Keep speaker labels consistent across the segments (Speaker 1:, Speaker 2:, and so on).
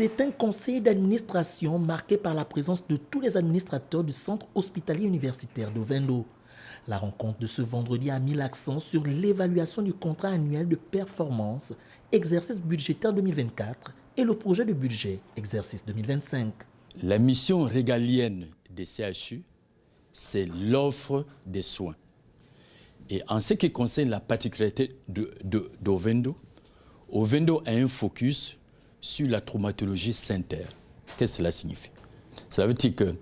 Speaker 1: C'est un conseil d'administration marqué par la présence de tous les administrateurs du centre hospitalier universitaire d'Ovendo. La rencontre de ce vendredi a mis l'accent sur l'évaluation du contrat annuel de performance, exercice budgétaire 2024 et le projet de budget, exercice 2025.
Speaker 2: La mission régalienne des CHU, c'est l'offre des soins. Et en ce qui concerne la particularité d'Ovendo, Ovendo a un focus sur la traumatologie synthère. Qu'est-ce que cela signifie? Ça veut dire que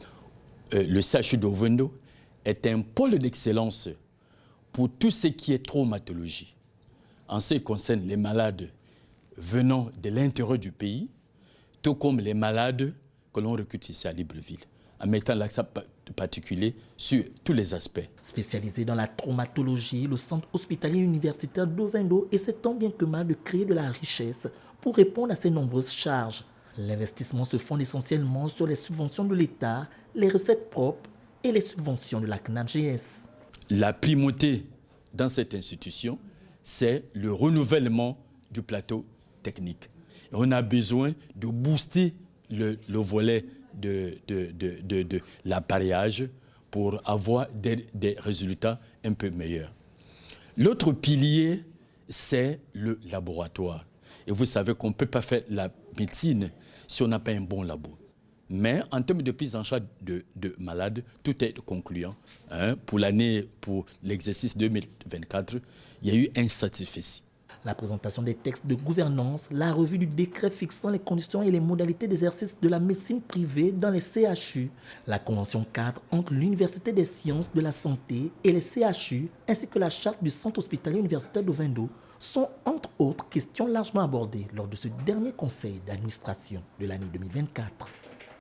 Speaker 2: le CHU d'Ovendo est un pôle d'excellence pour tout ce qui est traumatologie. En ce qui concerne les malades venant de l'intérieur du pays, tout comme les malades que l'on recrute ici à Libreville, en mettant l'accent particulier sur tous les aspects.
Speaker 1: Spécialisé dans la traumatologie, le centre hospitalier universitaire d'Ovendo essaie tant bien que mal de créer de la richesse pour répondre à ces nombreuses charges. L'investissement se fonde essentiellement sur les subventions de l'État, les recettes propres et les subventions de la CNAMGS.
Speaker 2: La primauté dans cette institution, c'est le renouvellement du plateau technique. Et on a besoin de booster le volet de l'appareillage pour avoir des résultats un peu meilleurs. L'autre pilier, c'est le laboratoire. Et vous savez qu'on ne peut pas faire la médecine si on n'a pas un bon labo. Mais en termes de prise en charge de malades, tout est concluant. Pour l'exercice 2024, il y a eu un satisfait.
Speaker 1: La présentation des textes de gouvernance, la revue du décret fixant les conditions et les modalités d'exercice de la médecine privée dans les CHU, la convention cadre entre l'Université des sciences de la santé et les CHU, ainsi que la charte du centre hospitalier universitaire d'Ovendo, sont entre autres questions largement abordées lors de ce dernier conseil d'administration de l'année 2024.